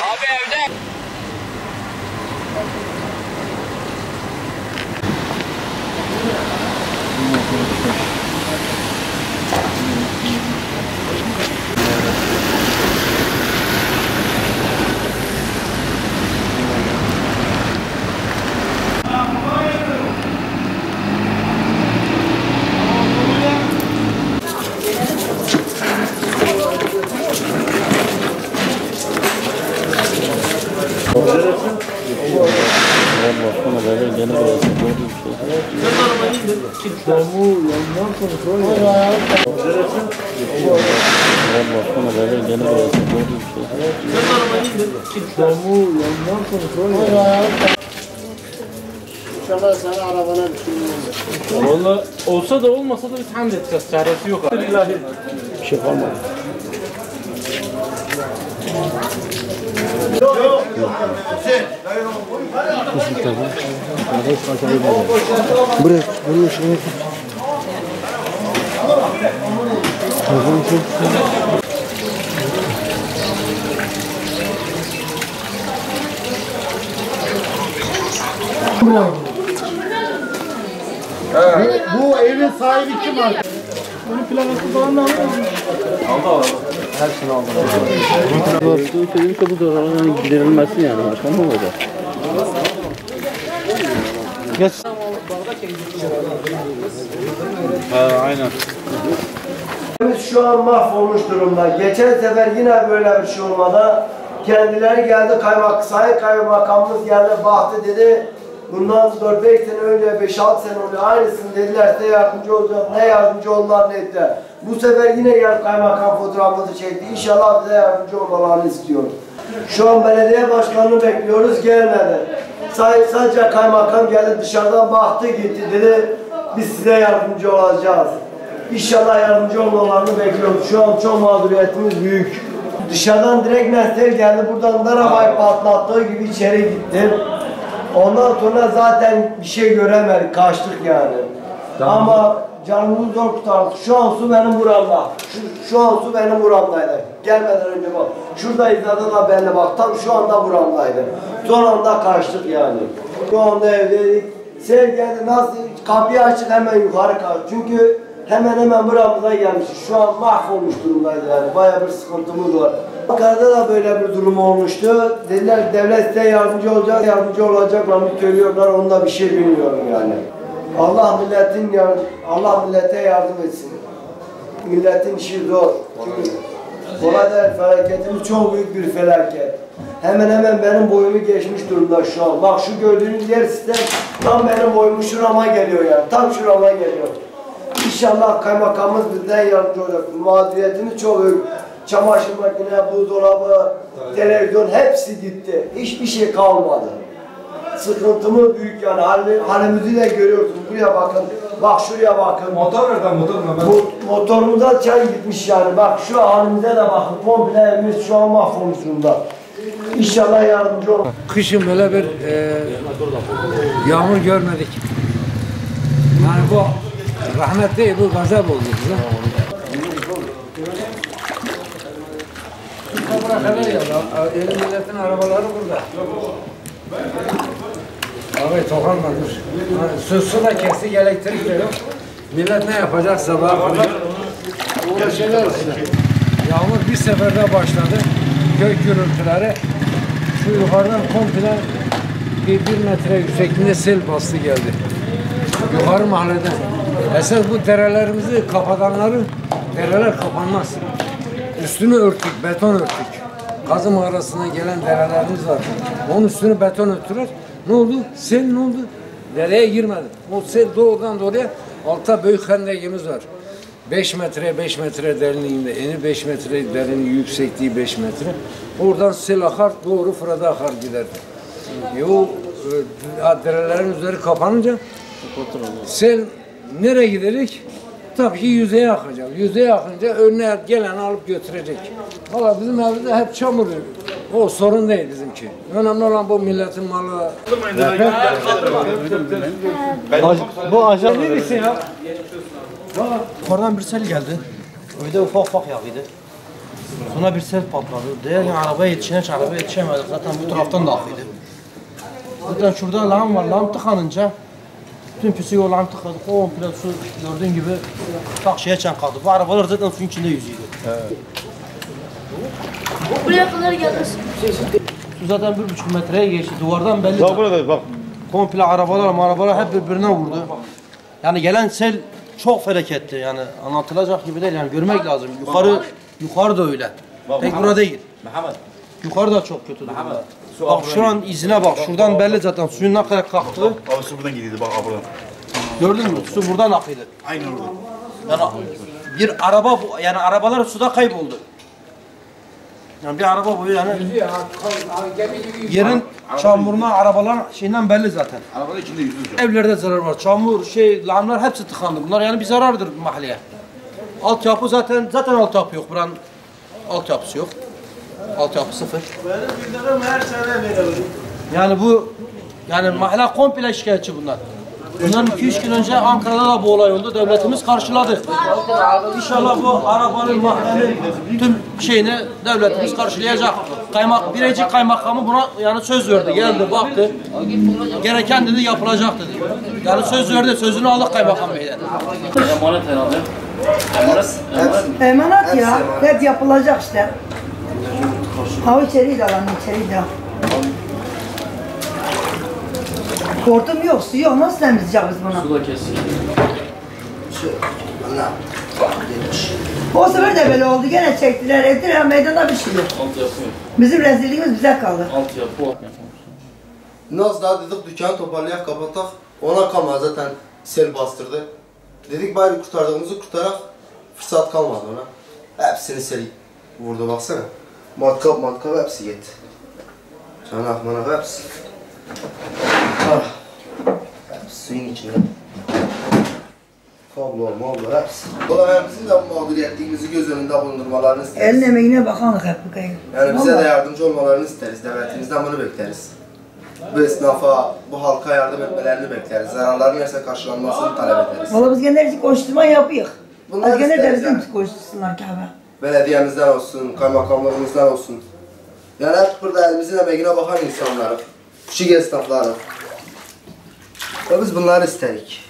Abi evde. İnşallah sana arabana düşünüyorum. Valla olsa da olmasa da biz hamd edeceğiz. Çaresi yok. Bir şey kalmadı. Bırak, bunu şunu. Bu evin sahibi kim var? Bunun plakası falan da aldı. Aldı. Hepsini aldım. Bu istediğim şey bu da giderilmesi yani. Başka ne olacak? Geç. Aynen. Şu an mahvolmuş durumda. Geçen sefer yine böyle bir şey olmadı. Kendileri geldi, Sayın Kaymakamımız geldi, baktı dedi. Bundan 4-5 sene önce, 5-6 sene önce aynısını dediler, size yardımcı olacak. Ne yardımcı oldular, ne ettiler. Bu sefer yine geldi kaymakam fotoğrafımızı çekti. İnşallah bize yardımcı olmalarını istiyoruz. Şu an belediye başkanını bekliyoruz, gelmedi. Sadece kaymakam geldi, dışarıdan baktı gitti, dedi biz size yardımcı olacağız. İnşallah yardımcı olmalarını bekliyoruz. Şu an çok mağduriyetimiz büyük. Dışarıdan direkt mesele geldi, buradan da arabayı patlattığı gibi içeri gitti. Ondan sonra zaten bir şey göremedik, kaçtık yani. Tamam. Ama canımızı zor tutardık. Şu an su benim buramda. Şu an su benim buramdaydı. Gelmeden önce bak. Şurada izlada da belli bak. Tam şu anda buramdaydı. Son anda kaçtık yani. Şu anda evdeydik. Sen geldi nasıl kapıyı açıp hemen yukarı kaç. Çünkü hemen buramıza gelmiş. Şu an mahvolmuş durumdaydı yani. Bayağı bir sıkıntımız var. Ankara'da da böyle bir durum olmuştu. Dediler devlet size yardımcı olacak, yardımcı olacaklar mı söylüyorlar. Onda bir şey bilmiyorum yani. Allah millete yardım etsin. Milletin işi zor. Çünkü kolay değil, felaketimiz çok büyük bir felaket. Hemen benim boyumu geçmiş durumda şu an. Bak şu gördüğünüz yer sistem tam benim boyumu şurama geliyor yani. Tam şurama geliyor. İnşallah kaymakamımız bizden yardımcı olacak. Mağduriyetimiz çok büyük. Çamaşır makine, buzdolabı, televizyon hepsi gitti. Hiçbir şey kalmadı. Sıkıntımız büyük yani. Halimizi de görüyorsunuz. Buraya bakın. Bak şuraya bakın. Motor nereden motor? Motorumuza çay gitmiş yani. Bak şu halimize de bakın. Komple evimiz şu an mahvolmuş durumda. İnşallah yardımcı olun. Kışın böyle bir yağmur görmedik. Yani bu rahmet değil, bu gazap oldu bize. Milletin arabaları burada. Abi tokanmadır. Su da kestik, elektrik de yok. Millet ne yapacak sabaha kadar? Uğraşırlar işte. Yağmur bir seferde başladı. Gök gürültüleri. Şu yukarıdan komple bir metre yüksekliğinde sel bastı geldi. Yukarı mahalleden. Esas bu derelerimizi kapatanları, dereler kapanmaz. Üstünü örttük, beton örttük. Kazı mağarasına gelen derelerimiz var. Onun üstünü beton örttüler. Ne oldu? Sel ne oldu? Dereye girmedi. O sel doğrudan doğruya altta büyük hendekimiz var. 5 metre 5 metre derinliğinde, eni 5 metre derinliği, yüksekliği 5 metre. Oradan sel akar, doğru Fırat'a akar giderdi. O derelerin üzeri kapanınca sel nereye gidecek? Tabii ki yüzeye akacak. Yüzeye akınca önüne gelen alıp götürecek. Valla bizim evde hep çamur. O sorun değil bizimki. Önemli olan bu milletin malı. Bu ajan Neresi ya? Yukarıdan bir sel geldi. Öyle ufak ufak yağıydı. Sonra bir sel patladı. Değerli arabaya yetişemedik. Zaten bu taraftan da akıydı. Zaten şurada lağım var. Lağım tıkanınca bütün pisi yol lağım tıkadı. Komple su gördüğün gibi tak şeye kaldı. Bu arabalar zaten suyun içinde yüzüyordu. Buraya kadar gelmez. Su zaten 1,5 metreye geçti. Duvardan belli. Daha burada bak. Komple arabalar hep birbirine vurdu. Yani gelen sel çok felaketti. Yani anlatılacak gibi değil. Yani görmek lazım. Yukarı da öyle. Tek burada değil. Yukarı da çok kötü durumda. Bak şu an izine bak. Şuradan belli zaten suyun ne kadar kalktı. Abi su buradan gidiyordu bak buradan. Gördün mü? Su buradan akıyordu. Aynen orada. Yani bir araba yani arabalar suda kayboldu. Yani bir araba boyu yani yerin çamuruna arabalar şeyinden belli zaten. Arabanın içinde yüzüyor. Evlerde zarar var. Çamur, lağımlar hepsi tıkandı. Bunlar yani bir zarardır mahalleye. Altyapı zaten altyapı yok. Buranın altyapısı yok. Altyapı sıfır. Yani mahalle komple şikayetçi bunlar. Bundan 2-3 gün önce Ankara'da da bu olay oldu. Devletimiz karşıladı. İnşallah bu arabanın mahallenin tüm şeyini devletimiz karşılayacak. Birecik kaymakamı buna yani söz verdi. Geldi baktı. Gereken dedi yapılacak dedi. Yani söz verdi. Sözünü aldık kaymakam beyden. emanet herhalde. Emanet ya. Hep yapılacak işte. Ha içeri de lan içeri de. Hortum yok, su yok. Nasıl temizleyeceğiz biz bunu? Su da kesik. O sefer de böyle oldu. Gene çektiler, ettiler. Meydana bir şey yok. Alt yapıyor. Bizim rezilliğimiz bize kaldı. Alt yapı. Nasıl daha dedik dükkanı toparlayak kapatak. Ona kalmadı zaten sel bastırdı. Dedik bari kurtardığımızı kurtarak fırsat kalmadı ona. Hepsini sel vurdu baksana. Matkap hepsi gitti. Çanak manak hepsi. Hepsi suyun içinde. Kablo hepsi. Dolayısıyla bizim de mağduriyetliğimizi göz önünde bulundurmalarını isteriz. Elin emeğine bakanlık hep bu kayın. Yani bize de yardımcı olmalarını isteriz. Devletimizden bunu bekleriz. Bu esnafa, bu halka yardım etmelerini bekleriz. Zararların neyse karşılanmasını talep ederiz. Valla biz gene konuşturma yapıyoruz. Bunlar Biz gene de isteriz bizim yani. konuştursunlar Kabe. Belediyemizden olsun, kaymakamlığımızdan olsun. Yani hep burada elimizin emeğine bakan insanları, küçük esnafları. Ve biz bunları isterik.